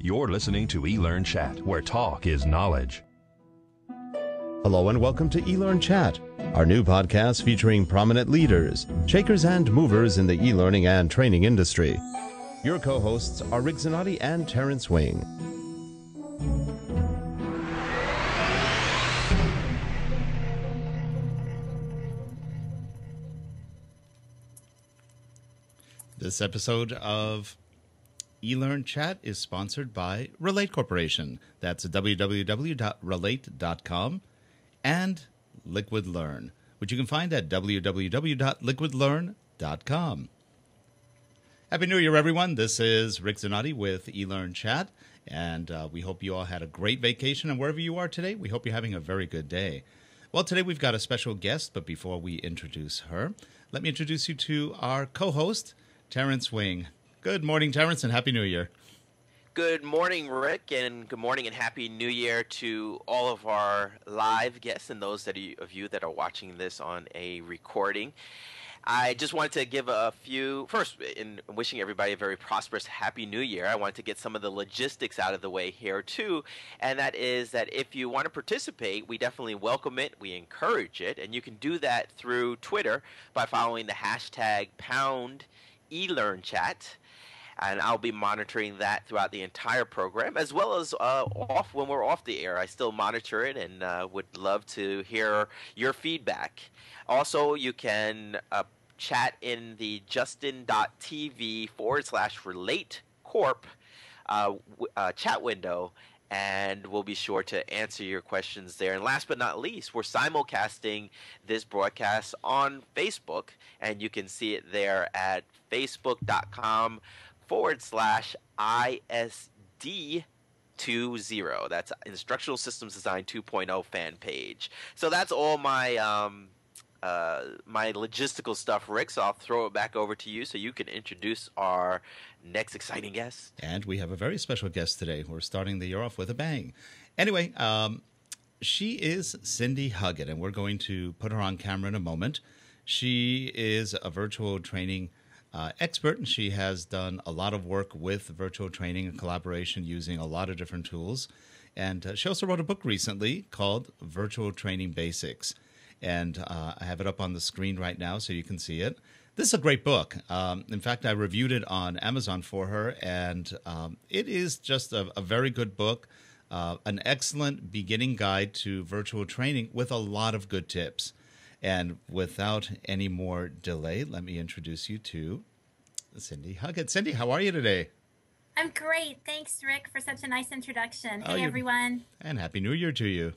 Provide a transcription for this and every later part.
You're listening to eLearnChat, where talk is knowledge. Hello and welcome to eLearnChat, our new podcast featuring prominent leaders, shakers and movers in the e-learning and training industry. Your co-hosts are Rick Zanotti and Terrence Wing. This episode of eLearnChat is sponsored by Relate Corporation. That's www.relate.com, and Liquid Learn, which you can find at www.liquidlearn.com. Happy New Year, everyone. This is Rick Zanotti with eLearnChat, and we hope you all had a great vacation, and wherever you are today, we hope you're having a very good day. Well, today we've got a special guest, but before we introduce her, let me introduce you to our co-host, Terrence Wing. Good morning, Terrence, and Happy New Year. Good morning, Rick, and good morning and Happy New Year to all of our live guests and those of you that are watching this on a recording. I just wanted to give first, in wishing everybody a very prosperous Happy New Year, I wanted to get some of the logistics out of the way here too, and that is that if you want to participate, we definitely welcome it, we encourage it, and you can do that through Twitter by following the hashtag #eLearnChat. And I'll be monitoring that throughout the entire program, as well as when we're off the air. I still monitor it and would love to hear your feedback. Also, you can chat in the justin.tv/relatecorp chat window, and we'll be sure to answer your questions there. And last but not least, we're simulcasting this broadcast on Facebook, and you can see it there at facebook.com/ISD20. That's Instructional Systems Design 2.0 fan page. So that's all my my logistical stuff, Rick. So I'll throw it back over to you so you can introduce our next exciting guest. And we have a very special guest today. We're starting the year off with a bang. Anyway, she is Cindy Huggett, and we're going to put her on camera in a moment. She is a virtual training expert, and she has done a lot of work with virtual training and collaboration using a lot of different tools. And she also wrote a book recently called Virtual Training Basics. And I have it up on the screen right now so you can see it. This is a great book. In fact, I reviewed it on Amazon for her, and it is just a very good book, an excellent beginning guide to virtual training with a lot of good tips. And without any more delay, let me introduce you to Cindy Huggett. Cindy, how are you today? I'm great. Thanks, Rick, for such a nice introduction. Hey, everyone. And Happy New Year to you.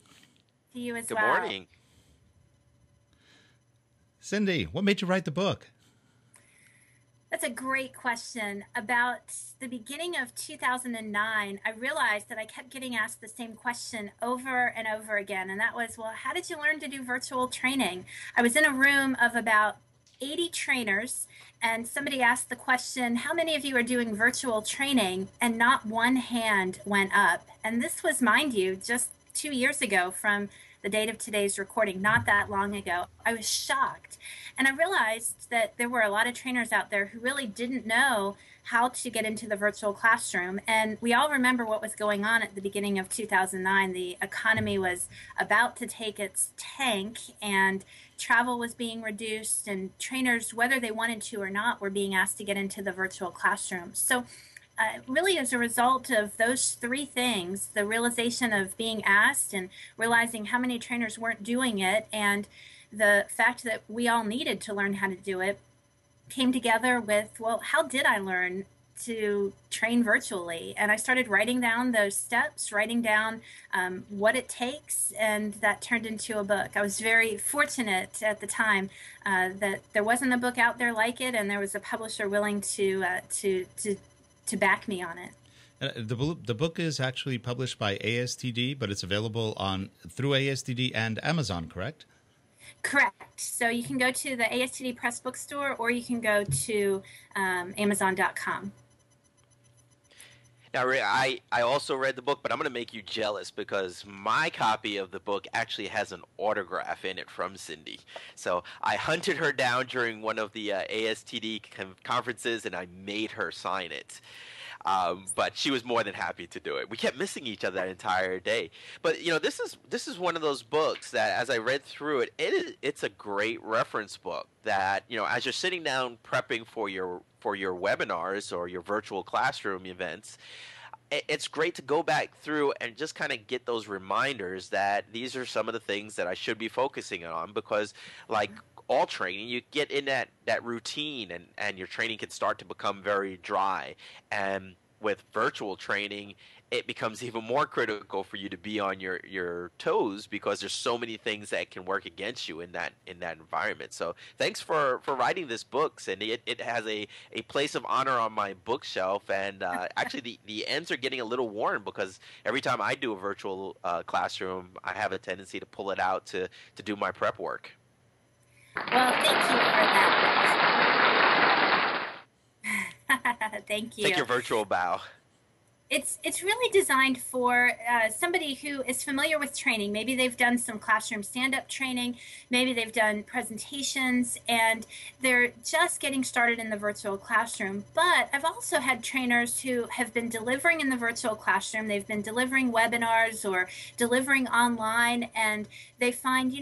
To you as Good well. Good morning. Cindy, what made you write the book? That's a great question. About the beginning of 2009, I realized that I kept getting asked the same question over and over again, and that was, well, how did you learn to do virtual training? I was in a room of about 80 trainers, and somebody asked the question, how many of you are doing virtual training? And not one hand went up. And this was, mind you, just 2 years ago from the date of today's recording, not that long ago. I was shocked. And I realized that there were a lot of trainers out there who really didn't know how to get into the virtual classroom. And we all remember what was going on at the beginning of 2009. The economy was about to take its tank, and travel was being reduced, and trainers, whether they wanted to or not, were being asked to get into the virtual classroom. So really, as a result of those three things, the realization of being asked and realizing how many trainers weren't doing it, and the fact that we all needed to learn how to do it, came together with, well, how did I learn to train virtually? And I started writing down those steps, writing down what it takes, and that turned into a book. I was very fortunate at the time that there wasn't a book out there like it, and there was a publisher willing to back me on it. The book is actually published by ASTD, but it's available through ASTD and Amazon, correct? Correct. So you can go to the ASTD Press Bookstore, or you can go to Amazon.com. Now, I also read the book, but I'm going to make you jealous because my copy of the book actually has an autograph in it from Cindy. So I hunted her down during one of the ASTD conferences, and I made her sign it. But she was more than happy to do it. We kept missing each other that entire day. But this is one of those books that, as I read through it, it's a great reference book that, as you're sitting down prepping for your webinars or your virtual classroom events, it's great to go back through and just kind of get those reminders that these are some of the things that I should be focusing on, because like all training, you get in that routine and your training can start to become very dry. And with virtual training, it becomes even more critical for you to be on your toes, because there's so many things that can work against you in that environment. So thanks for writing this book, Cindy. It has a place of honor on my bookshelf, and actually the ends are getting a little worn, because every time I do a virtual classroom, I have a tendency to pull it out to do my prep work. Well, thank you for that. Thank you. Take your virtual bow. It's really designed for somebody who is familiar with training. Maybe they've done some classroom stand-up training, maybe they've done presentations, and they're just getting started in the virtual classroom. But I've also had trainers who have been delivering in the virtual classroom. They've been delivering webinars or delivering online, and they find,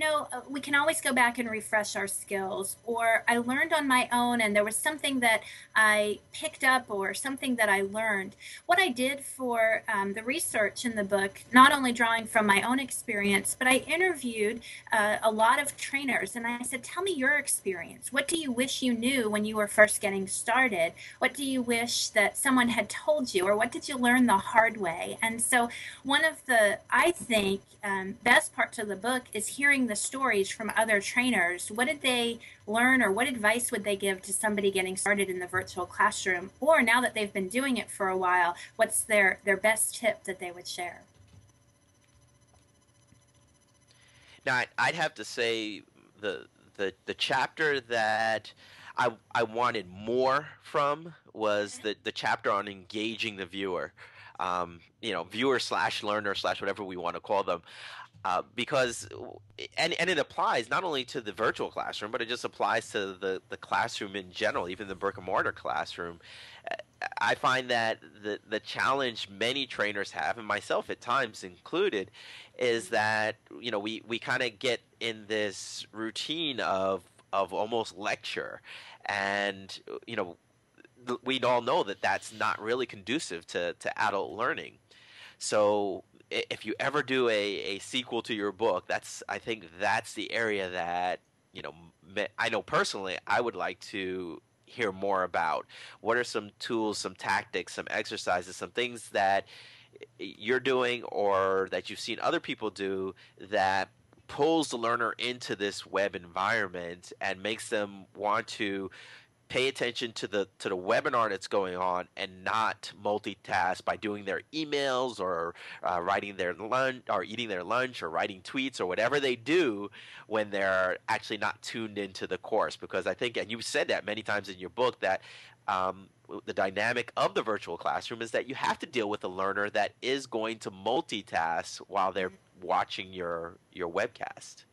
we can always go back and refresh our skills. Or I learned on my own, and there was something that I picked up or something that I learned. What I did for the research in the book, not only drawing from my own experience, but I interviewed a lot of trainers, and I said, tell me your experience. What do you wish you knew when you were first getting started? What do you wish that someone had told you, or what did you learn the hard way? And so one of the, I think, best parts of the book is hearing the stories from other trainers. What did they learn, or what advice would they give to somebody getting started in the virtual classroom? Or now that they've been doing it for a while, what's their best tip that they would share? Now, I'd have to say the chapter that I wanted more from was the chapter on engaging the viewer. Viewer / learner / whatever we want to call them. Because it applies not only to the virtual classroom, but it just applies to the classroom in general, even the brick and mortar classroom. I find that the challenge many trainers have, and myself at times included, is that we kind of get in this routine of almost lecture, and we all know that that's not really conducive to adult learning. So if you ever do a sequel to your book, I think that's the area that I know personally I would like to hear more about. What are some tools, some tactics, some exercises, some things that you're doing or that you've seen other people do that pulls the learner into this web environment and makes them want to pay attention to the webinar that's going on and not multitask by doing their emails or writing their lunch or eating their lunch or writing tweets or whatever they do when they're actually not tuned into the course. Because I think, and you said that many times in your book, that the dynamic of the virtual classroom is that you have to deal with a learner that is going to multitask while they're watching your webcast.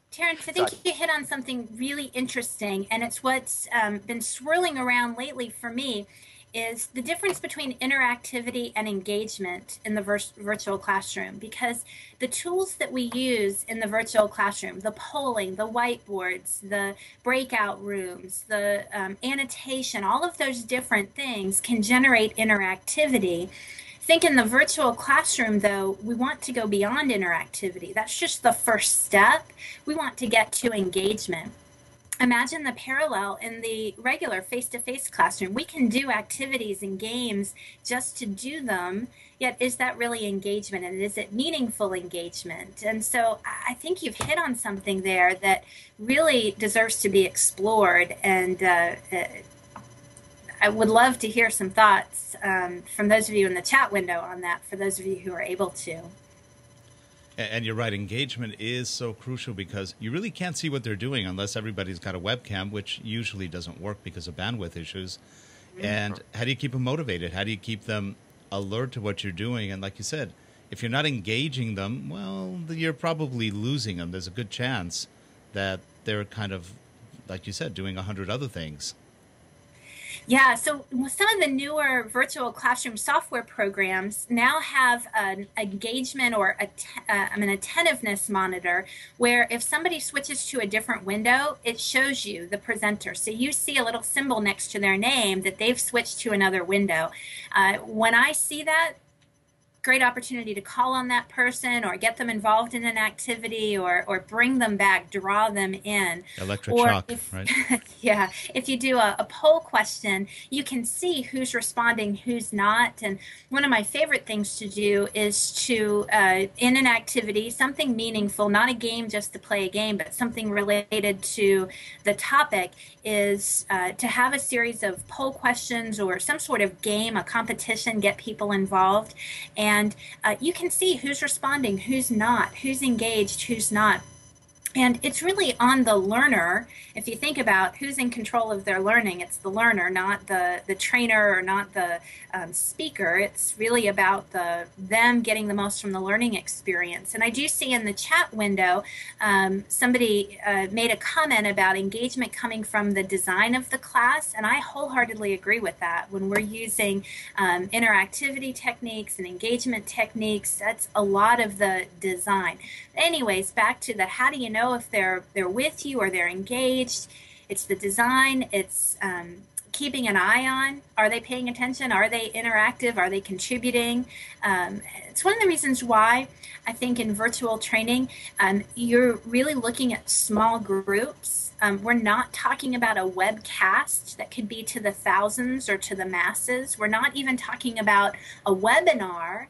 Terrence, I think you hit on something really interesting, and it's what's been swirling around lately for me, is the difference between interactivity and engagement in the virtual classroom. Because the tools that we use in the virtual classroom, the polling, the whiteboards, the breakout rooms, the annotation, all of those different things can generate interactivity. I think in the virtual classroom, though, we want to go beyond interactivity. That's just the first step. We want to get to engagement. Imagine the parallel in the regular face-to-face classroom. We can do activities and games just to do them, yet is that really engagement, and is it meaningful engagement? And so I think you've hit on something there that really deserves to be explored, and I would love to hear some thoughts from those of you in the chat window on that, for those of you who are able to. And you're right, engagement is so crucial because you really can't see what they're doing unless everybody's got a webcam, which usually doesn't work because of bandwidth issues. And how do you keep them motivated? How do you keep them alert to what you're doing? And like you said, if you're not engaging them, well, you're probably losing them. There's a good chance that they're kind of, like you said, doing 100 other things. Yeah, so some of the newer virtual classroom software programs now have an engagement or an attentiveness monitor where if somebody switches to a different window, it shows you the presenter. So you see a little symbol next to their name that they've switched to another window. When I see that, great opportunity to call on that person or get them involved in an activity or bring them back, draw them in. Electric Or shock, if, right? yeah, if you do a poll question, you can see who's responding, who's not. And one of my favorite things to do is to, in an activity, something meaningful, not a game just to play a game, but something related to the topic, is to have a series of poll questions or some sort of game, a competition, get people involved. And you can see who's responding, who's not, who's engaged, who's not. And it's really on the learner. If you think about who's in control of their learning, it's the learner, not the trainer or not the speaker. It's really about them getting the most from the learning experience. And I do see in the chat window, somebody made a comment about engagement coming from the design of the class, and I wholeheartedly agree with that. When we're using interactivity techniques and engagement techniques, that's a lot of the design. Anyways, back to the how do you know if they're with you or they're engaged? It's the design. It's keeping an eye on. Are they paying attention? Are they interactive? Are they contributing? It's one of the reasons why I think in virtual training, you're really looking at small groups. We're not talking about a webcast that could be to the thousands or to the masses. We're not even talking about a webinar.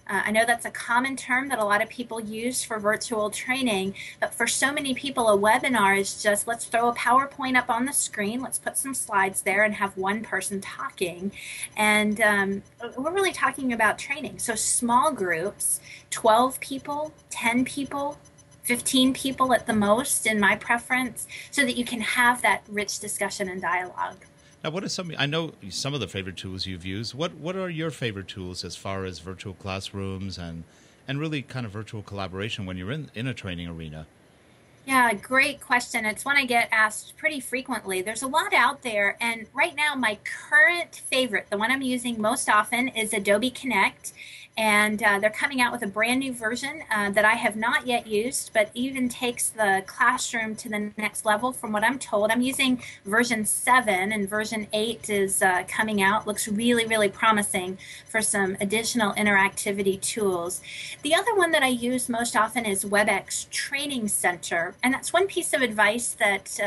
I know that's a common term that a lot of people use for virtual training, but for so many people, a webinar is just, let's throw a PowerPoint up on the screen, let's put some slides there and have one person talking. And we're really talking about training. So small groups, 12 people, 10 people, 15 people at the most, in my preference, so that you can have that rich discussion and dialogue. Now, what are I know some of the favorite tools you've used. What are your favorite tools as far as virtual classrooms and really kind of virtual collaboration when you're in a training arena? Yeah, great question. It's one I get asked pretty frequently. There's a lot out there, and right now my current favorite, the one I'm using most often, is Adobe Connect. And they're coming out with a brand new version that I have not yet used, but even takes the classroom to the next level from what I'm told. I'm using version 7, and version 8 is coming out. Looks really, really promising for some additional interactivity tools. The other one that I use most often is WebEx Training Center, and that's one piece of advice that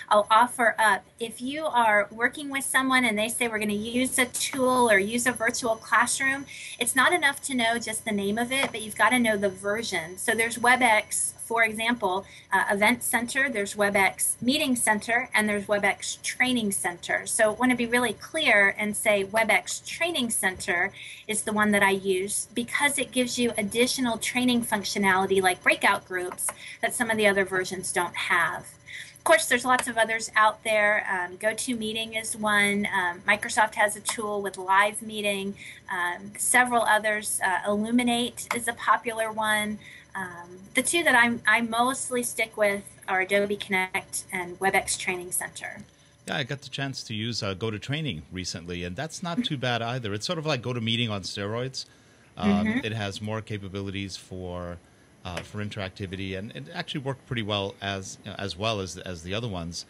I'll offer up. If you are working with someone and they say we're going to use a tool or use a virtual classroom, it's not enough to know just the name of it, but you've got to know the version. So there's WebEx, for example, Event Center, there's WebEx Meeting Center, and there's WebEx Training Center. So I want to be really clear and say WebEx Training Center is the one that I use because it gives you additional training functionality like breakout groups that some of the other versions don't have. Of course, there's lots of others out there. GoToMeeting is one. Microsoft has a tool with live meeting. Several others. Illuminate is a popular one. The two that I mostly stick with are Adobe Connect and WebEx Training Center. Yeah, I got the chance to use GoToTraining recently, and that's not too bad either. It's sort of like GoToMeeting on steroids. It has more capabilities for interactivity, and it actually worked pretty well as well as the other ones.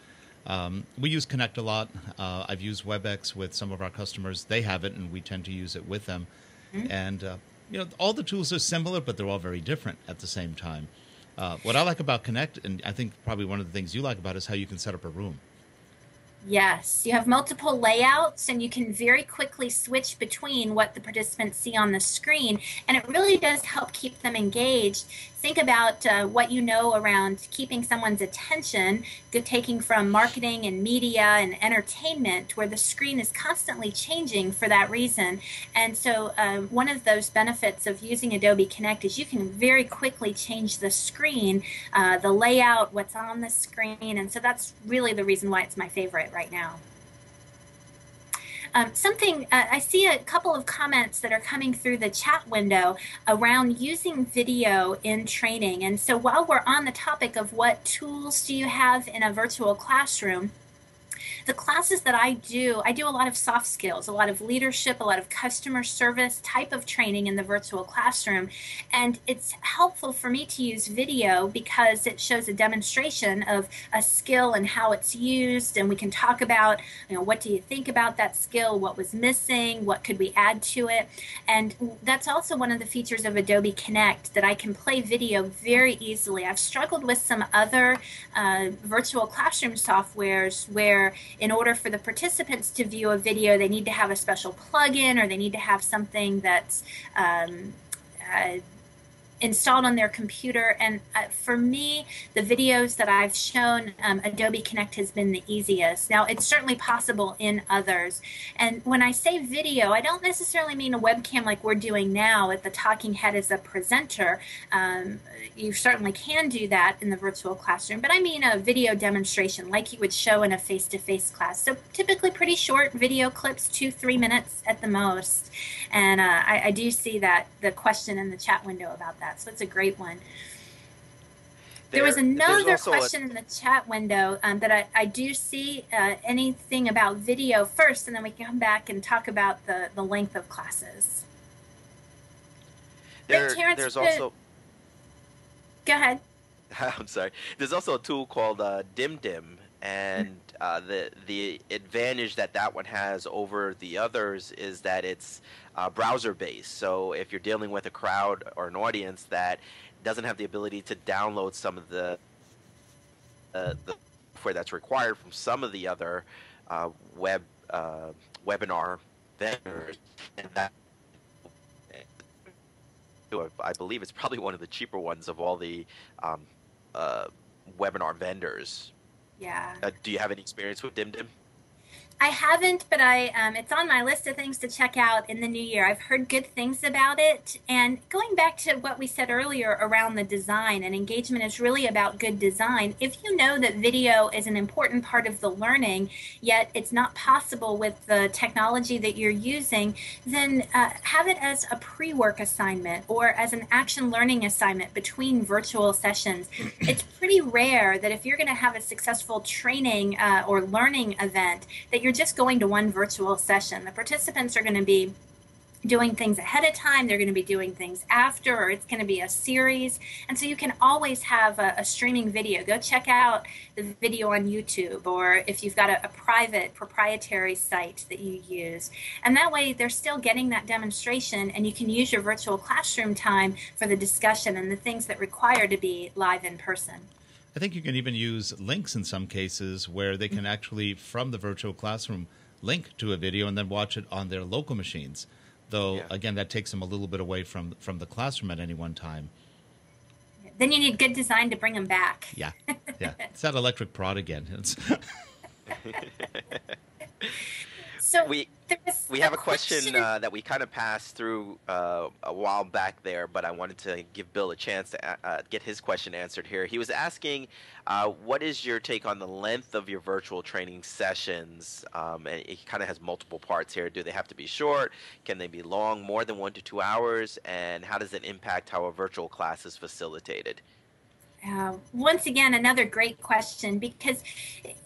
We use Connect a lot. I've used WebEx with some of our customers. They have it, and we tend to use it with them. And all the tools are similar, but they're all very different at the same time. What I like about Connect, and I think probably one of the things you like about it, is how you can set up a room. Yes, you have multiple layouts and you can very quickly switch between what the participants see on the screen, and it really does help keep them engaged. Think about what you know around keeping someone's attention, taking from marketing and media and entertainment, where the screen is constantly changing for that reason. And so one of those benefits of using Adobe Connect is you can very quickly change the screen, the layout, what's on the screen, and so that's really the reason why it's my favorite right now. I see a couple of comments that are coming through the chat window around using video in training. And so while we're on the topic of what tools do you have in a virtual classroom, the classes that I do a lot of soft skills, a lot of leadership, a lot of customer service type of training in the virtual classroom. And it's helpful for me to use video because it shows a demonstration of a skill and how it's used. And we can talk about, what do you think about that skill? What was missing? What could we add to it? And that's also one of the features of Adobe Connect, that I can play video very easily. I've struggled with some other virtual classroom softwares where in order for the participants to view a video, they need to have a special plugin or they need to have something that's installed on their computer. And for me, the videos that I've shown, Adobe Connect has been the easiest. Now, it's certainly possible in others. And when I say video, I don't necessarily mean a webcam like we're doing now at the talking head as a presenter. You certainly can do that in the virtual classroom, but I mean a video demonstration like you would show in a face-to-face class. So typically pretty short video clips, 2-3 minutes at the most. And I do see that the question in the chat window about that. So it's a great one. There was another question in the chat window that I do see. Anything about video first, and then we can come back and talk about the length of classes. There's also... Go ahead. I'm sorry. There's also a tool called DimDim, and the advantage that one has over the others is that it's browser based. So if you're dealing with a crowd or an audience that doesn't have the ability to download some of the software that's required from some of the other webinar vendors, and that I believe it's probably one of the cheaper ones of all the webinar vendors. Yeah. Do you have any experience with DimDim? I haven't, but it's on my list of things to check out in the new year. I've heard good things about it. And going back to what we said earlier around the design, and engagement is really about good design. If you know that video is an important part of the learning, yet it's not possible with the technology that you're using, then have it as a pre-work assignment or as an action learning assignment between virtual sessions. It's pretty rare that if you're going to have a successful training or learning event, that you're just going to one virtual session. The participants are going to be doing things ahead of time, they're going to be doing things after, or it's going to be a series. And so you can always have a streaming video. Go check out the video on YouTube, or if you've got a private proprietary site that you use. And that way they're still getting that demonstration, and you can use your virtual classroom time for the discussion and the things that require to be live in person. I think you can even use links in some cases where they can actually, from the virtual classroom, link to a video and then watch it on their local machines. Though, again, that takes them a little bit away from the classroom at any one time. Then you need good design to bring them back. Yeah, yeah. It's that electric prod again. So we have a question that we kind of passed through a while back there, but I wanted to give Bill a chance to get his question answered here. He was asking, what is your take on the length of your virtual training sessions? And it kind of has multiple parts here. Do they have to be short? Can they be long, more than 1 to 2 hours? And how does it impact how a virtual class is facilitated? Once again, another great question, because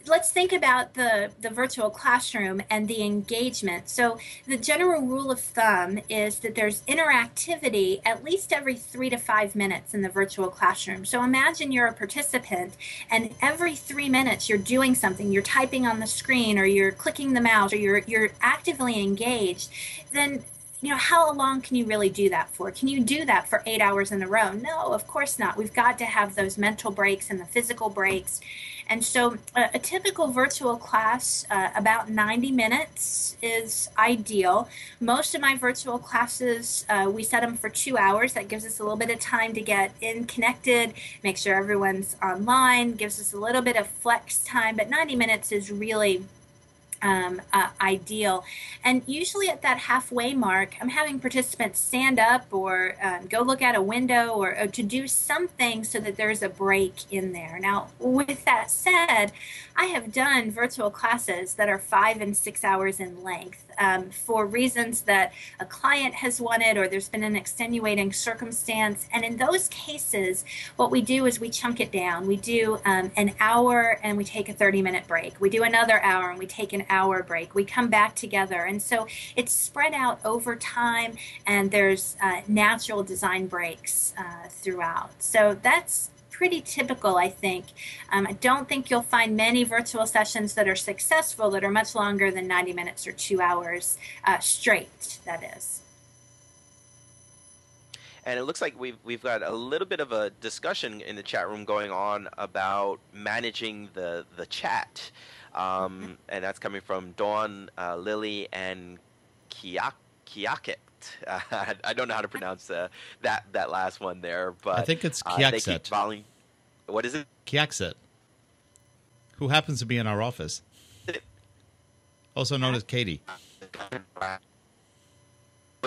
let's think about the virtual classroom and the engagement. So the general rule of thumb is that there's interactivity at least every 3 to 5 minutes in the virtual classroom. So imagine you're a participant, and every 3 minutes you're doing something. You're typing on the screen, or you're clicking the mouse, or you're actively engaged. Then how long can you really do that for? Can you do that for 8 hours in a row? No, of course not. We've got to have those mental breaks and the physical breaks. And so a typical virtual class, about 90 minutes is ideal. Most of my virtual classes, we set them for 2 hours. That gives us a little bit of time to get in connected, make sure everyone's online, gives us a little bit of flex time, but 90 minutes is really ideal. And usually at that halfway mark, I'm having participants stand up or go look out a window or to do something so that there's a break in there. Now, with that said, I have done virtual classes that are 5 and 6 hours in length. for reasons that a client has wanted or there's been an extenuating circumstance. And in those cases, what we do is we chunk it down. We do an hour and we take a 30-minute break. We do another hour and we take an hour break. We come back together. And so it's spread out over time, and there's natural design breaks throughout. So that's pretty typical, I think. I don't think you'll find many virtual sessions that are successful that are much longer than 90 minutes or 2 hours straight, that is. And it looks like we've got a little bit of a discussion in the chat room going on about managing the chat. And that's coming from Dawn, Lily, and Kiaket. I don't know how to pronounce that last one there, but I think it's they keep Kiakset. What is it? Kiakset, who happens to be in our office, also known as Katie.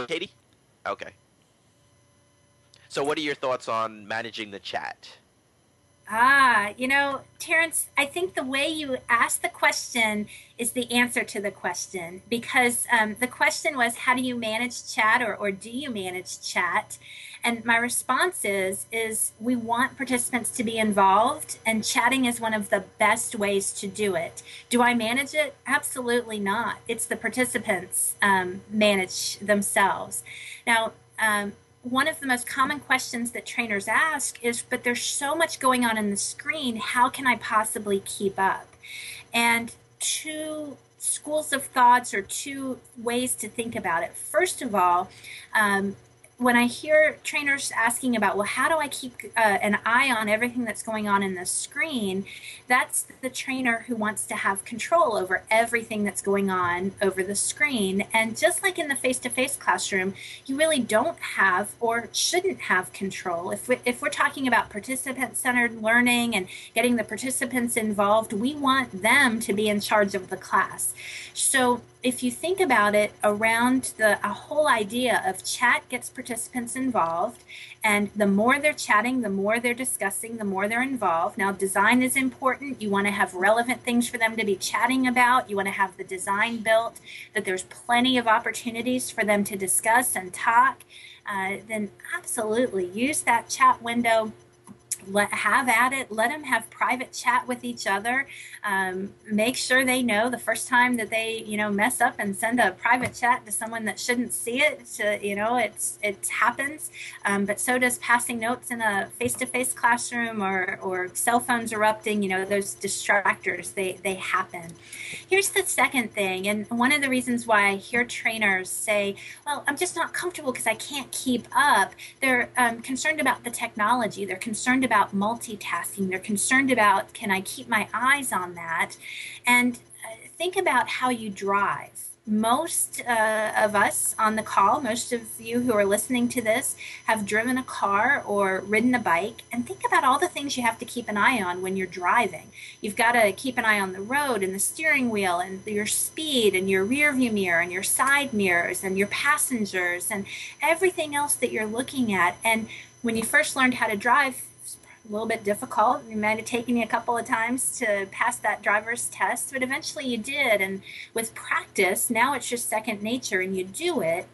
Katie? Okay. So what are your thoughts on managing the chat? Terrence, I think the way you ask the question is the answer to the question, because the question was, how do you manage chat, or do you manage chat? And my response is we want participants to be involved, and chatting is one of the best ways to do it. Do I manage it? Absolutely not. It's the participants manage themselves. Now, one of the most common questions that trainers ask is, but there's so much going on in the screen, how can I possibly keep up? And two schools of thoughts, or two ways to think about it. First of all, when I hear trainers asking about, well, how do I keep an eye on everything that's going on in the screen? That's the trainer who wants to have control over everything that's going on over the screen. And just like in the face-to-face classroom, you really don't have or shouldn't have control. If we're talking about participant-centered learning and getting the participants involved, we want them to be in charge of the class. So if you think about it, around a whole idea of chat gets participants involved, and the more they're chatting, the more they're discussing, the more they're involved. Now, design is important. You want to have relevant things for them to be chatting about. You want to have the design built that there's plenty of opportunities for them to discuss and talk. Then absolutely use that chat window. Have at it. Let them have private chat with each other. Make sure they know the first time that they, mess up and send a private chat to someone that shouldn't see it. It happens. But so does passing notes in a face-to-face classroom, or cell phones erupting. Those distractors, they happen. Here's the second thing, and one of the reasons why I hear trainers say, well, I'm just not comfortable because I can't keep up. They're concerned about the technology. They're concerned about multitasking. They're concerned about, can I keep my eyes on that? And think about how you drive. Most of us on the call, most of you who are listening to this, have driven a car or ridden a bike. And think about all the things you have to keep an eye on when you're driving. You've got to keep an eye on the road and the steering wheel and your speed and your rear view mirror and your side mirrors and your passengers and everything else that you're looking at. And when you first learned how to drive, a little bit difficult. It might have taken you a couple of times to pass that driver's test, but eventually you did. And with practice, now it's just second nature and you do it.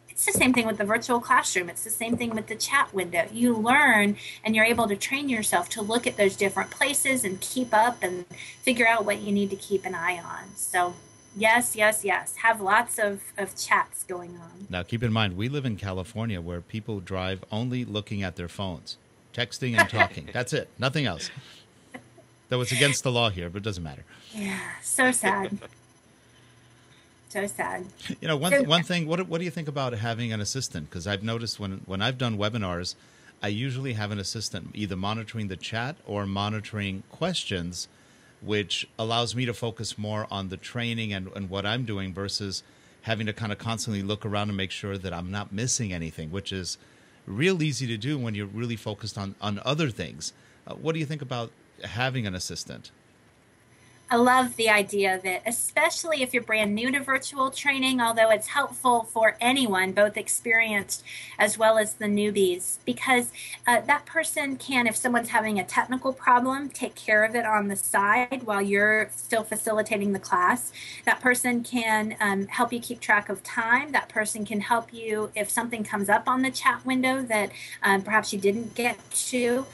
It's the same thing with the virtual classroom. It's the same thing with the chat window. You learn and you're able to train yourself to look at those different places and keep up and figure out what you need to keep an eye on. So yes. Have lots of chats going on. Now, keep in mind, we live in California where people drive only looking at their phones. Texting and talking. That's it. Nothing else. Though it's against the law here, but it doesn't matter. Yeah, so sad. So sad. One thing, what do you think about having an assistant? Because I've noticed when I've done webinars, I usually have an assistant either monitoring the chat or monitoring questions, which allows me to focus more on the training and what I'm doing versus having to kind of constantly look around and make sure that I'm not missing anything, which is real easy to do when you're really focused on other things. What do you think about having an assistant? I love the idea of it, especially if you're brand new to virtual training, although it's helpful for anyone, both experienced as well as the newbies, because that person can, if someone's having a technical problem, take care of it on the side while you're still facilitating the class. That person can help you keep track of time. That person can help you if something comes up on the chat window that perhaps you didn't get to.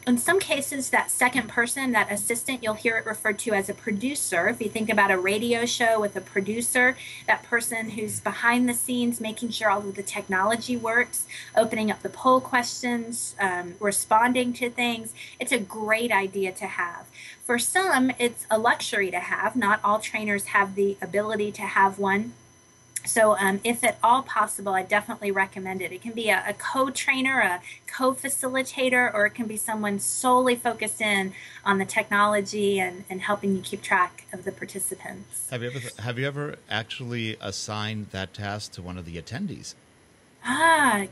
In some cases, that second person, that assistant, you'll hear it referred to as a producer. If you think about a radio show with a producer, that person who's behind the scenes, making sure all of the technology works, opening up the poll questions, responding to things, it's a great idea to have. For some, it's a luxury to have. Not all trainers have the ability to have one. So if at all possible, I definitely recommend it. It can be a co-trainer, a co-facilitator, or it can be someone solely focused in on the technology and helping you keep track of the participants. Have you ever actually assigned that task to one of the attendees?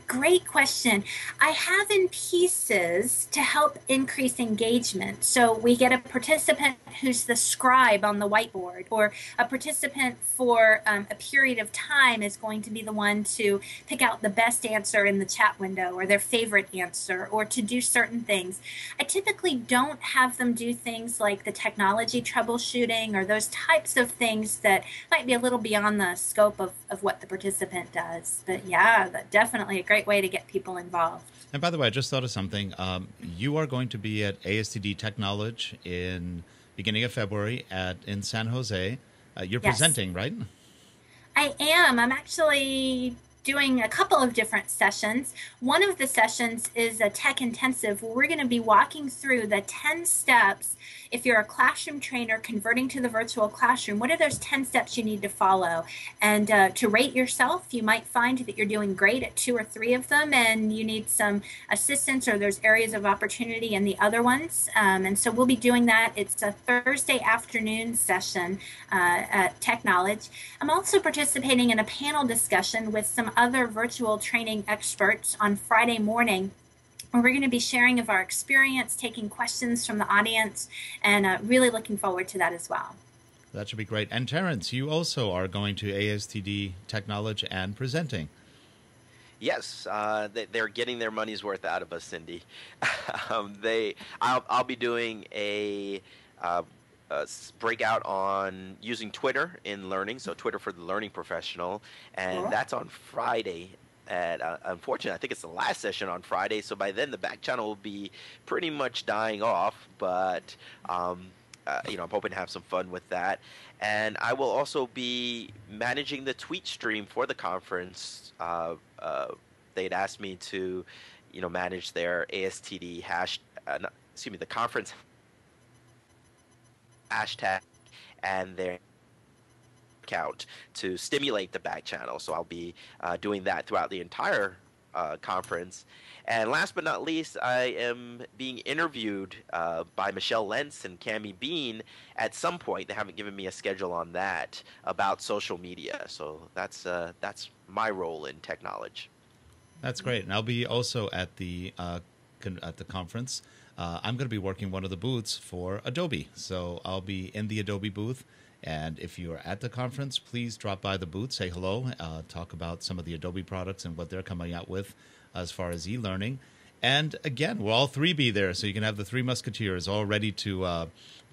Great question. I have in pieces to help increase engagement. So we get a participant who's the scribe on the whiteboard, or a participant for a period of time is going to be the one to pick out the best answer in the chat window or their favorite answer, or to do certain things. I typically don't have them do things like the technology troubleshooting or those types of things that might be a little beyond the scope of what the participant does. But yeah, definitely a great way to get people involved. And by the way, I just thought of something. You are going to be at ASTD Tech Knowledge in beginning of February in San Jose. You're Yes. presenting, right? I am. I'm actually doing a couple of different sessions. One of the sessions is a tech intensive where we're going to be walking through the 10 steps. If you're a classroom trainer converting to the virtual classroom, what are those 10 steps you need to follow? And to rate yourself, you might find that you're doing great at 2 or 3 of them and you need some assistance, or there's areas of opportunity in the other ones. And so we'll be doing that. It's a Thursday afternoon session at Tech Knowledge. I'm also participating in a panel discussion with some other virtual training experts on Friday morning. We're going to be sharing of our experience, taking questions from the audience, and really looking forward to that as well. That should be great. And Terrence, you also are going to ASTD Technology and presenting. Yes, they're getting their money's worth out of us, Cindy. I'll be doing a breakout on using Twitter in learning, so Twitter for the learning professional, and Cool. that's on Friday. Unfortunately, I think it's the last session on Friday, so by then the back channel will be pretty much dying off, but I'm hoping to have some fun with that. And I will also be managing the tweet stream for the conference. They'd asked me to, manage their ASTD the conference hashtag and their account to stimulate the back channel. So I'll be doing that throughout the entire conference. And last but not least, I am being interviewed by Michelle Lentz and Cami Bean at some point. They haven't given me a schedule on that, about social media. So that's my role in Tech Knowledge. That's great. And I'll be also at the conference. I'm going to be working one of the booths for Adobe. So I'll be in the Adobe booth. And if you're at the conference, please drop by the booth, say hello, talk about some of the Adobe products and what they're coming out with as far as e-learning. And again, we'll all three be there, so you can have the three musketeers all ready to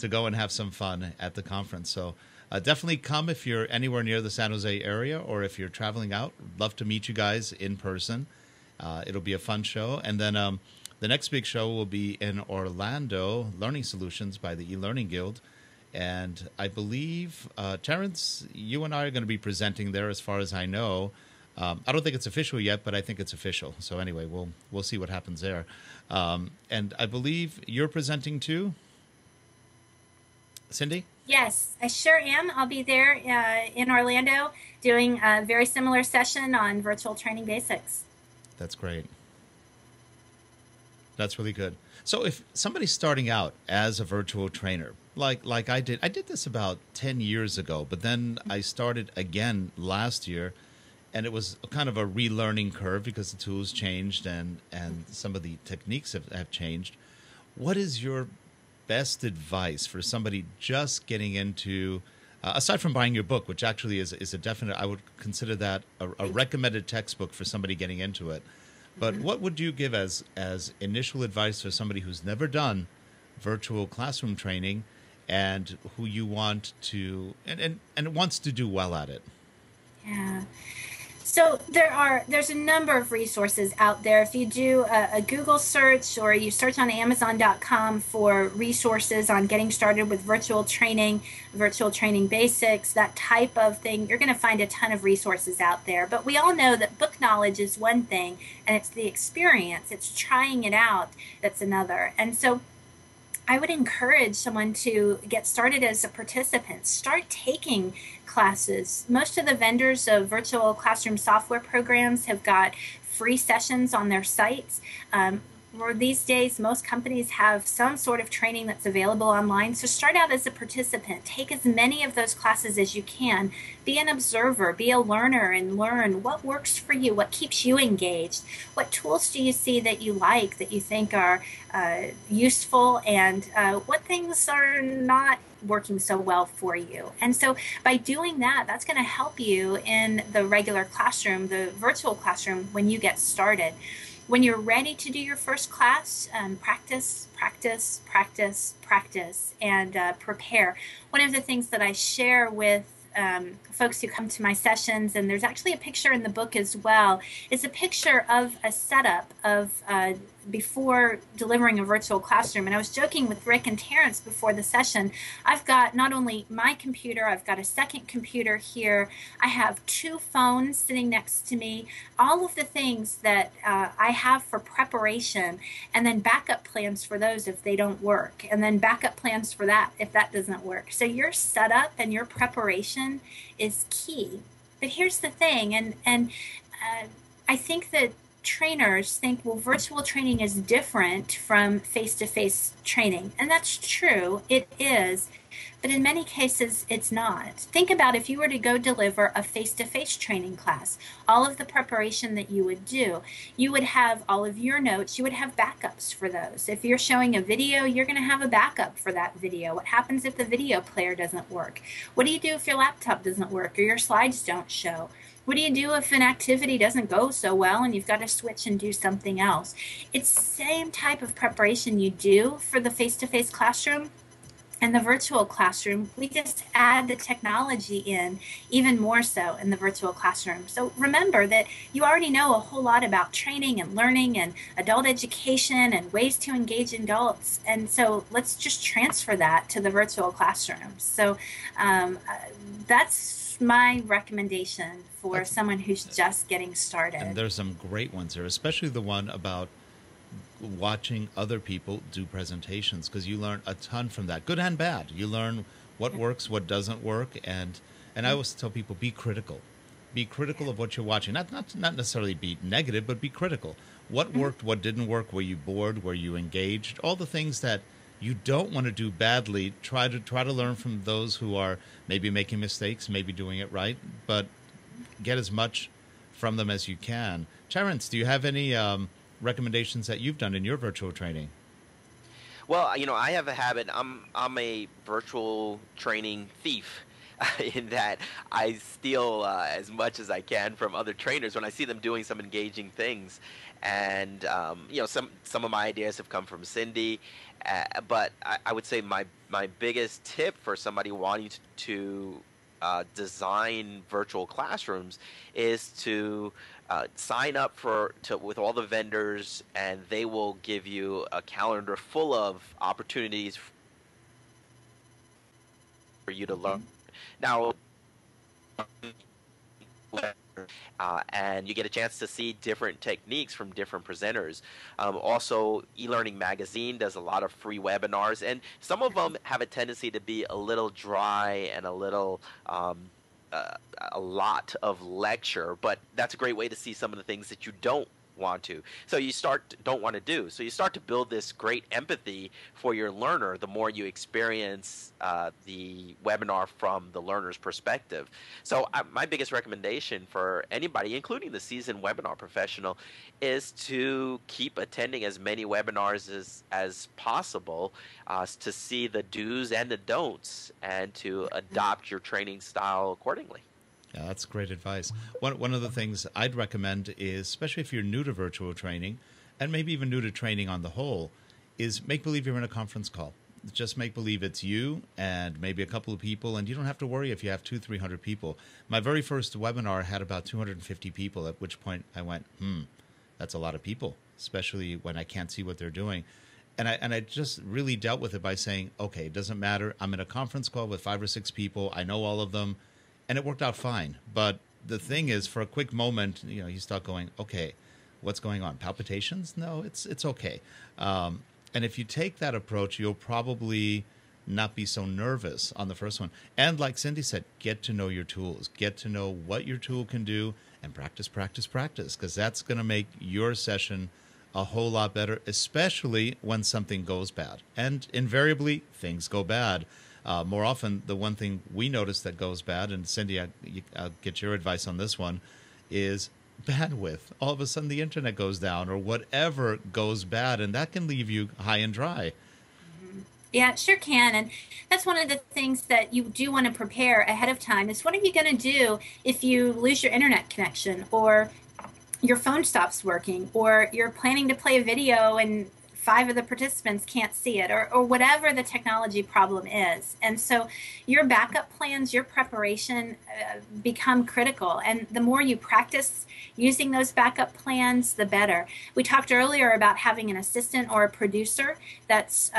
go and have some fun at the conference. So definitely come if you're anywhere near the San Jose area, or if you're traveling out. Love to meet you guys in person. It'll be a fun show. And then the next big show will be in Orlando, Learning Solutions by the eLearning Guild. And I believe, Terrence, you and I are going to be presenting there as far as I know. I don't think it's official yet, but I think it's official. So anyway, we'll see what happens there. And I believe you're presenting too, Cindy? Yes, I sure am. I'll be there in Orlando doing a very similar session on virtual training basics. That's great. That's really good. So if somebody's starting out as a virtual trainer, like I did this about 10 years ago, but then I started again last year, and it was kind of a relearning curve because the tools changed and some of the techniques have changed. What is your best advice for somebody just getting into, aside from buying your book, which actually is a definite, I would consider that a recommended textbook for somebody getting into it. But what would you give as initial advice for somebody who's never done virtual classroom training and who you want to, and wants to do well at it? Yeah. So there's a number of resources out there. If you do a Google search or you search on Amazon.com for resources on getting started with virtual training basics, that type of thing, you're going to find a ton of resources out there. But we all know that book knowledge is one thing, and it's the experience, it's trying it out, that's another. And so I would encourage someone to get started as a participant. Start taking classes. Most of the vendors of virtual classroom software programs have got free sessions on their sites. Or these days, most companies have some sort of training that's available online. So start out as a participant. Take as many of those classes as you can. Be an observer, be a learner, and learn what works for you, what keeps you engaged. What tools do you see that you like, that you think are useful, and what things are not working so well for you. And so by doing that, that's going to help you in the regular classroom, the virtual classroom, when you get started. When you're ready to do your first class, practice, practice, practice, practice, and prepare. One of the things that I share with folks who come to my sessions, and there's actually a picture in the book as well, is a picture of a setup of before delivering a virtual classroom. And I was joking with Rick and Terrence before the session. I've got not only my computer, I've got a second computer here. I have 2 phones sitting next to me, all of the things that I have for preparation, and then backup plans for those if they don't work, and then backup plans for that if that doesn't work. So your setup and your preparation is key. But here's the thing, and I think that trainers think, well, virtual training is different from face-to-face training. And that's true, it is. But in many cases, it's not. Think about if you were to go deliver a face-to-face training class, all of the preparation that you would do. You would have all of your notes, you would have backups for those. If you're showing a video, you're going to have a backup for that video. What happens if the video player doesn't work? What do you do if your laptop doesn't work or your slides don't show? What do you do if an activity doesn't go so well and you've got to switch and do something else? It's the same type of preparation you do for the face-to-face classroom and the virtual classroom. We just add the technology in even more so in the virtual classroom. So remember that you already know a whole lot about training and learning and adult education and ways to engage adults. And so let's just transfer that to the virtual classroom. So that's my recommendation for someone who's just getting started. And there's some great ones there, especially the one about watching other people do presentations, because you learn a ton from that, good and bad. You learn what works, what doesn't work, and I always tell people, be critical. Be critical of what you're watching. Not necessarily be negative, but be critical. What worked, what didn't work, were you bored, were you engaged? All the things that you don't want to do badly, try to learn from those who are maybe making mistakes, maybe doing it right, but get as much from them as you can. Terrence, do you have any recommendations that you've done in your virtual training? Well, I have a habit. I'm a virtual training thief. In that I steal as much as I can from other trainers when I see them doing some engaging things, and some of my ideas have come from Cindy, but I would say my biggest tip for somebody wanting to design virtual classrooms is to sign up with all the vendors, and they will give you a calendar full of opportunities for you to learn. Now, and you get a chance to see different techniques from different presenters. Also, eLearning Magazine does a lot of free webinars, and some of them have a tendency to be a little dry and a little a lot of lecture, but that's a great way to see some of the things that you don't want to. So you don't want to do. So you start to build this great empathy for your learner the more you experience the webinar from the learner's perspective. So my biggest recommendation for anybody, including the seasoned webinar professional, is to keep attending as many webinars as possible to see the do's and the don'ts and to adopt your training style accordingly. Yeah, that's great advice. One of the things I'd recommend is, especially if you're new to virtual training, and maybe even new to training on the whole, is make believe you're in a conference call. Just make believe it's you and maybe a couple of people, and you don't have to worry if you have 200-300 people. My very first webinar had about 250 people, at which point I went, that's a lot of people, especially when I can't see what they're doing. And I just really dealt with it by saying, okay, it doesn't matter. I'm in a conference call with 5 or 6 people. I know all of them. And it worked out fine. But the thing is, for a quick moment, you start going, okay, what's going on? Palpitations? No, it's okay. And if you take that approach, you'll probably not be so nervous on the first one. And like Cindy said, get to know your tools. Get to know what your tool can do, and practice, because that's going to make your session a whole lot better, especially when something goes bad. And invariably, things go bad. More often, the one thing we notice that goes bad, and Cindy, I'll get your advice on this one, is bandwidth. All of a sudden, the internet goes down or whatever goes bad, and that can leave you high and dry. Yeah, it sure can. And that's one of the things that you do want to prepare ahead of time is, what are you going to do if you lose your internet connection, or your phone stops working, or you're planning to play a video and 5 of the participants can't see it, or whatever the technology problem is. And so your backup plans, your preparation become critical. And the more you practice using those backup plans, the better. We talked earlier about having an assistant or a producer. That's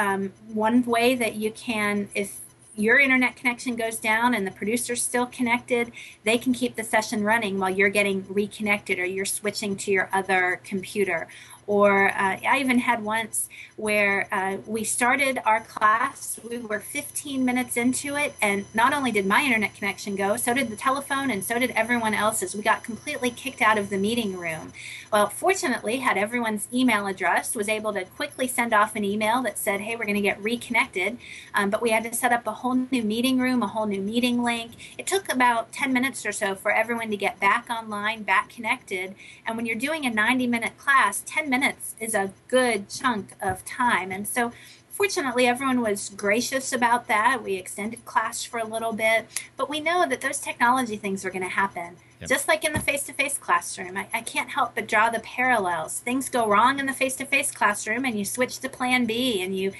one way that you can, if your internet connection goes down and the producer's still connected, they can keep the session running while you're getting reconnected or you're switching to your other computer. Or I even had once where we started our class, we were 15 minutes into it, and not only did my internet connection go, so did the telephone, and so did everyone else's. We got completely kicked out of the meeting room. Well, fortunately, had everyone's email address, was able to quickly send off an email that said, hey, we're going to get reconnected, but we had to set up a whole new meeting room, a whole new meeting link. It took about 10 minutes or so for everyone to get back online, back connected, and when you're doing a 90-minute class, 10 minutes is a good chunk of time. And so fortunately, everyone was gracious about that. We extended class for a little bit, but we know that those technology things are going to happen. Yep. Just like in the face-to-face classroom, I can't help but draw the parallels. Things go wrong in the face-to-face classroom and you switch to plan B and you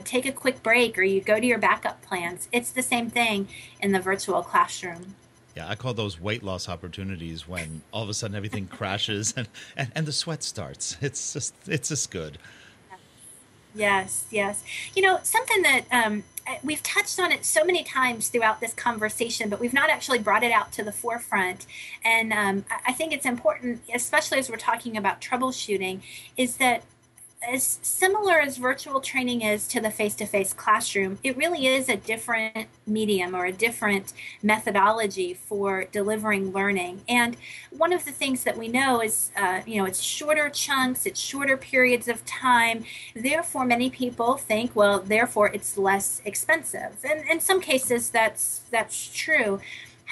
take a quick break or you go to your backup plans. It's the same thing in the virtual classroom. Yeah, I call those weight loss opportunities when all of a sudden everything crashes and the sweat starts. It's just good. Yes, yes. Something that we've touched on it so many times throughout this conversation, but we've not actually brought it out to the forefront. And I think it's important, especially as we're talking about troubleshooting, is that as similar as virtual training is to the face-to-face classroom, it really is a different medium or a different methodology for delivering learning. And one of the things that we know is, it's shorter chunks, it's shorter periods of time. Therefore, many people think, well, therefore it's less expensive. And in some cases, that's true.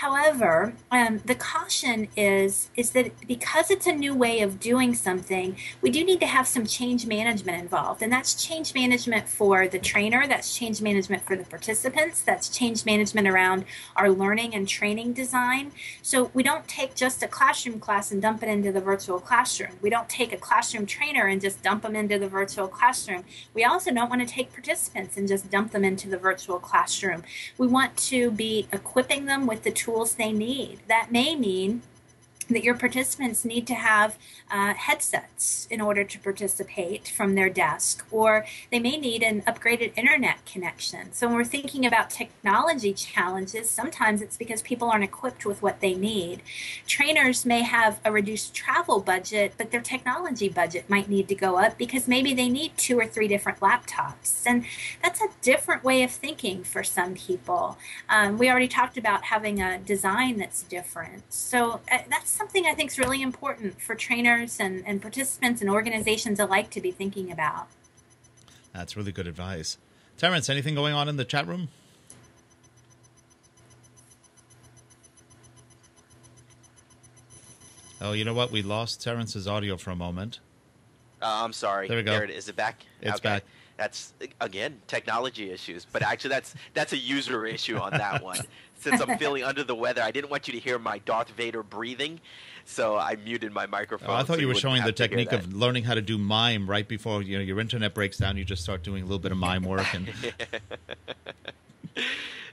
However, the caution is that because it's a new way of doing something, we do need to have some change management involved. And that's change management for the trainer, that's change management for the participants, that's change management around our learning and training design. So we don't take just a classroom class and dump it into the virtual classroom. We don't take a classroom trainer and just dump them into the virtual classroom. We also don't want to take participants and just dump them into the virtual classroom. We want to be equipping them with the tools they need. That may mean that your participants need to have headsets in order to participate from their desk, or they may need an upgraded internet connection. So when we're thinking about technology challenges, sometimes it's because people aren't equipped with what they need. Trainers may have a reduced travel budget, but their technology budget might need to go up because maybe they need 2 or 3 different laptops. And that's a different way of thinking for some people. We already talked about having a design that's different. So that's something I think is really important for trainers and participants and organizations alike to be thinking about. That's really good advice. Terrence, anything going on in the chat room? Oh, you know what? We lost Terrence's audio for a moment. I'm sorry. There we go. There it is. Is it back? It's back. That's, again, technology issues. But actually, that's a user issue on that one. Since I'm feeling under the weather, I didn't want you to hear my Darth Vader breathing, so I muted my microphone. Oh, I thought so you were showing the wouldn't have to hear technique of learning how to do mime right before your internet breaks down. You just start doing a little bit of mime work. And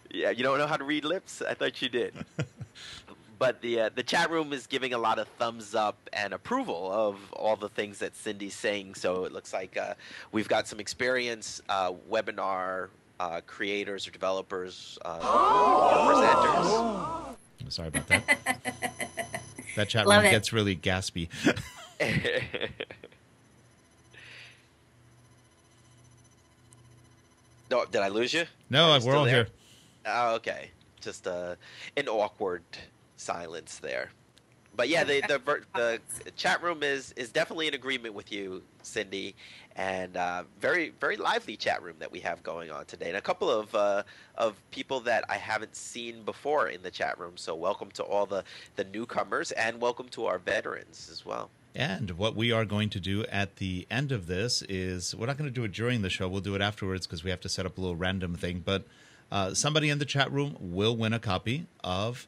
Yeah, you don't know how to read lips? I thought you did. But the chat room is giving a lot of thumbs up and approval of all the things that Cindy's saying. So it looks like we've got some experienced webinar creators or developers or presenters. Sorry about that. That chat Love room it. gets really gaspy. No, did I lose you? No, Are you we're still all there? here. Oh, okay. Just an awkward silence there. But yeah, the chat room is definitely in agreement with you, Cindy, and very very lively chat room that we have going on today, and a couple of people that I haven't seen before in the chat room. So welcome to all the newcomers, and welcome to our veterans as well. And what we are going to do at the end of this is, we're not going to do it during the show. We'll do it afterwards because we have to set up a little random thing. But somebody in the chat room will win a copy of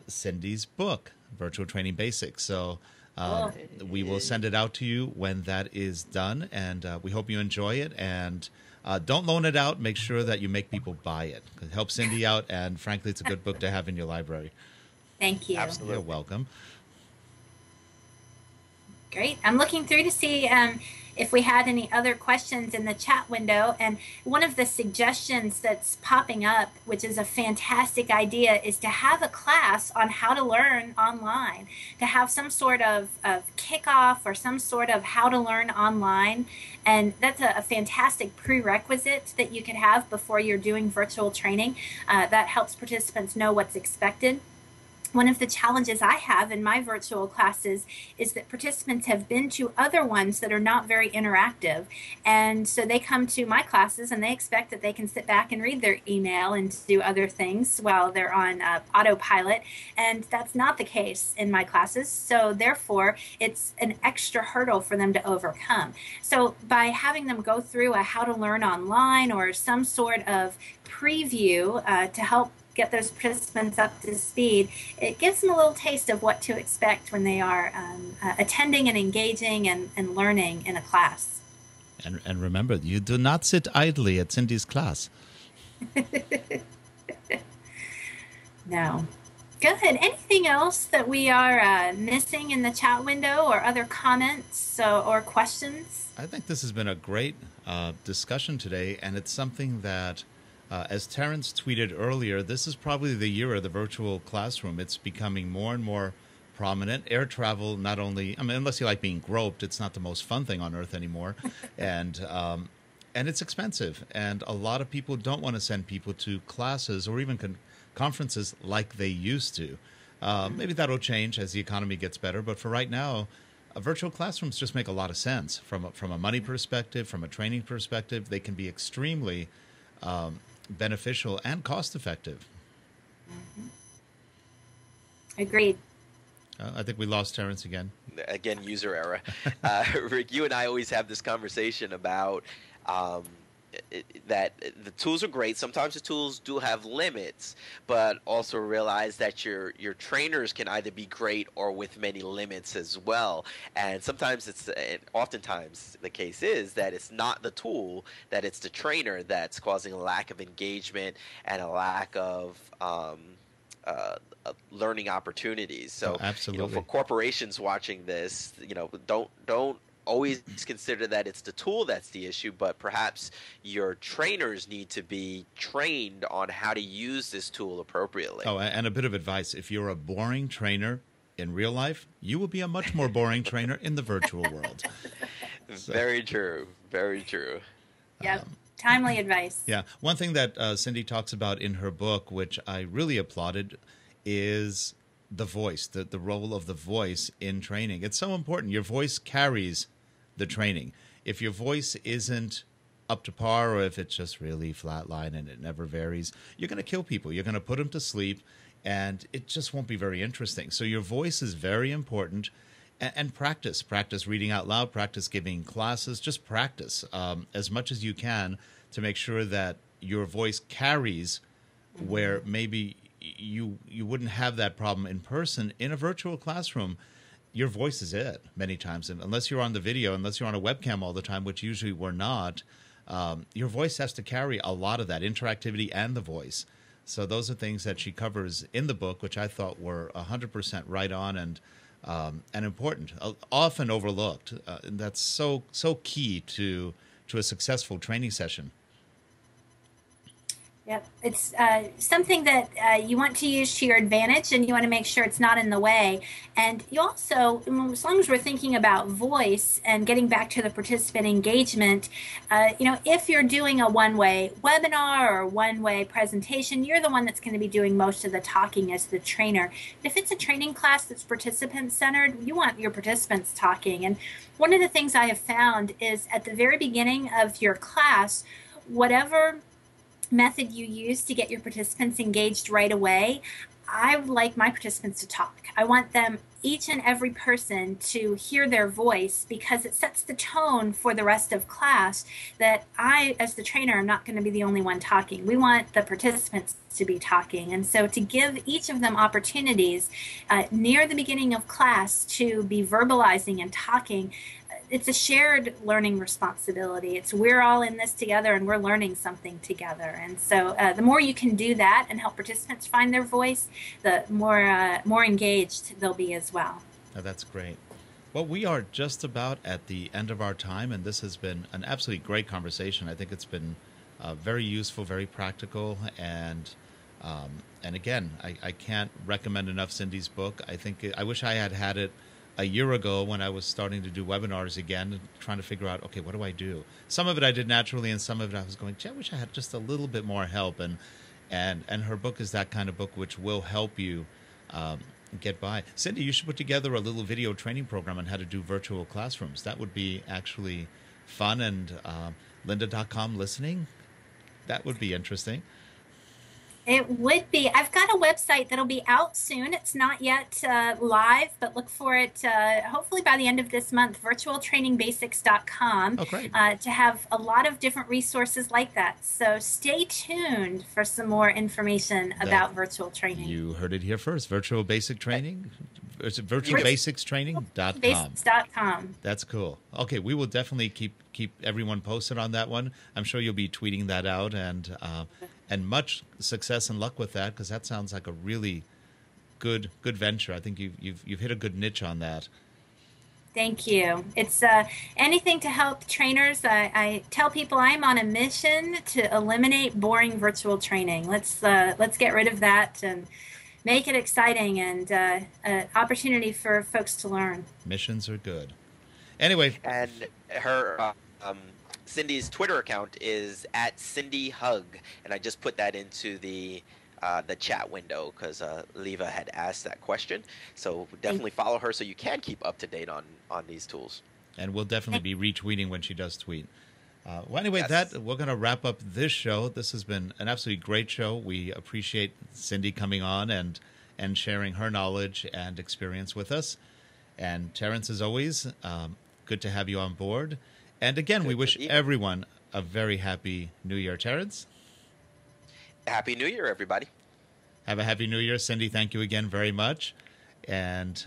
Cindy's book, Virtual Training Basics. So we will send it out to you when that is done. And we hope you enjoy it. And don't loan it out. Make sure that you make people buy it. It helps Cindy out. And frankly, it's a good book to have in your library. Thank you. Absolutely. You're welcome. Great. I'm looking through to see if we had any other questions in the chat window. And one of the suggestions that's popping up, which is a fantastic idea, is to have a class on how to learn online, to have some sort of kickoff or some sort of how to learn online. And that's a fantastic prerequisite that you could have before you're doing virtual training. That helps participants know what's expected. One of the challenges I have in my virtual classes is that participants have been to other ones that are not very interactive. And so they come to my classes and they expect that they can sit back and read their email and do other things while they're on autopilot. And that's not the case in my classes. So therefore, it's an extra hurdle for them to overcome. So by having them go through a how to learn online or some sort of preview to help get those participants up to speed, it gives them a little taste of what to expect when they are attending and engaging and learning in a class. And remember, you do not sit idly at Cindy's class. No. Good. Anything else that we are missing in the chat window, or other comments or questions? I think this has been a great discussion today, and it's something that as Terrence tweeted earlier, this is probably the year of the virtual classroom. It's becoming more and more prominent. Air travel, not only, I mean, unless you like being groped, it's not the most fun thing on earth anymore. And it's expensive. And a lot of people don't want to send people to classes or even conferences like they used to. Maybe that'll change as the economy gets better. But for right now, virtual classrooms just make a lot of sense from a money perspective, from a training perspective. They can be extremely beneficial and cost effective. Agreed. I think we lost Terrence again. Again, user error. Rick, you and I always have this conversation about that the tools are great. Sometimes the tools do have limits, but also realize that your trainers can either be great or with many limits as well. And sometimes oftentimes the case is that it's not the tool, that it's the trainer that's causing a lack of engagement and a lack of learning opportunities. So, absolutely. For corporations watching this, don't always consider that it's the tool that's the issue, but perhaps your trainers need to be trained on how to use this tool appropriately. Oh, and a bit of advice. If you're a boring trainer in real life, you will be a much more boring trainer in the virtual world. So. Very true. Very true. Yep. Timely advice. Yeah. One thing that Cindy talks about in her book, which I really applauded, is the voice, the role of the voice in training. It's so important. Your voice carries the training. If your voice isn't up to par, or if it's just really flatline and it never varies, you're going to kill people. You're going to put them to sleep, and it just won't be very interesting. So your voice is very important. And practice reading out loud, practice giving classes, just practice as much as you can to make sure that your voice carries where maybe you wouldn't have that problem in person. In a virtual classroom, your voice is it many times. And unless you're on the video, unless you're on a webcam all the time, which usually we're not, your voice has to carry a lot of that interactivity and the voice. So those are things that she covers in the book, which I thought were 100% right on and important, often overlooked. And that's so key to a successful training session. Yep, it's something that you want to use to your advantage, and you want to make sure it's not in the way. And you also, as long as we're thinking about voice and getting back to the participant engagement, if you're doing a one-way webinar or one-way presentation, you're the one that's going to be doing most of the talking as the trainer. If it's a training class that's participant-centered, you want your participants talking. And one of the things I have found is at the very beginning of your class, whatever method you use to get your participants engaged right away, I would like my participants to talk. I want them, each and every person, to hear their voice, because it sets the tone for the rest of class that I, as the trainer, am not going to be the only one talking. We want the participants to be talking. And so to give each of them opportunities near the beginning of class to be verbalizing and talking, it's a shared learning responsibility. It's we're all in this together and we're learning something together. And so the more you can do that and help participants find their voice, the more engaged they'll be as well. Oh, that's great. Well, we are just about at the end of our time, and this has been an absolutely great conversation. I think it's been very useful, very practical, and again, I can't recommend enough Cindy's book. I wish I had it a year ago when I was starting to do webinars again, trying to figure out, okay, what do I do? Some of it I did naturally, and some of it I was going, gee, I wish I had just a little bit more help. And her book is that kind of book which will help you get by. Cindy, you should put together a little video training program on how to do virtual classrooms. That would be actually fun. And lynda.com listening, that would be interesting. It would be. I've got a website that'll be out soon. It's not yet live, but look for it hopefully by the end of this month, virtualtrainingbasics.com, to have a lot of different resources like that. So stay tuned for some more information about virtual training. You heard it here first. Virtual Basic Training. It's virtualbasicstraining.com. Basics.com. That's cool. Okay, we will definitely keep everyone posted on that one. I'm sure you'll be tweeting that out, and much success and luck with that, because that sounds like a really good venture. I think you've hit a good niche on that. Thank you. It's anything to help trainers. I tell people I'm on a mission to eliminate boring virtual training. Let's get rid of that and make it exciting and an opportunity for folks to learn. Missions are good. Anyway. And her Cindy's Twitter account is @CindyHug, and I just put that into the chat window because Leva had asked that question. So definitely follow her so you can keep up to date on these tools. And we'll definitely be retweeting when she does tweet. Well, anyway, we're going to wrap up this show. This has been an absolutely great show. We appreciate Cindy coming on and sharing her knowledge and experience with us. And Terrence, as always, good to have you on board. And again, we wish everyone a very happy New Year. Terrence? Happy New Year, everybody. Have a happy New Year. Cindy, thank you again very much. And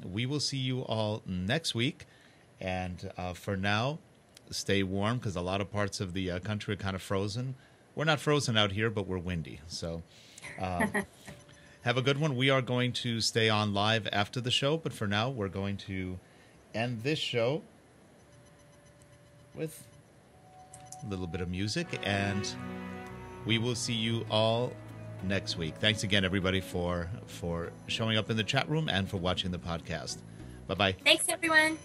we will see you all next week. And for now, stay warm, because a lot of parts of the country are kind of frozen. We're not frozen out here, but we're windy. So have a good one. We are going to stay on live after the show, but for now, we're going to end this show with a little bit of music, and we will see you all next week. Thanks again, everybody, for showing up in the chat room and for watching the podcast. Bye-bye. Thanks, everyone.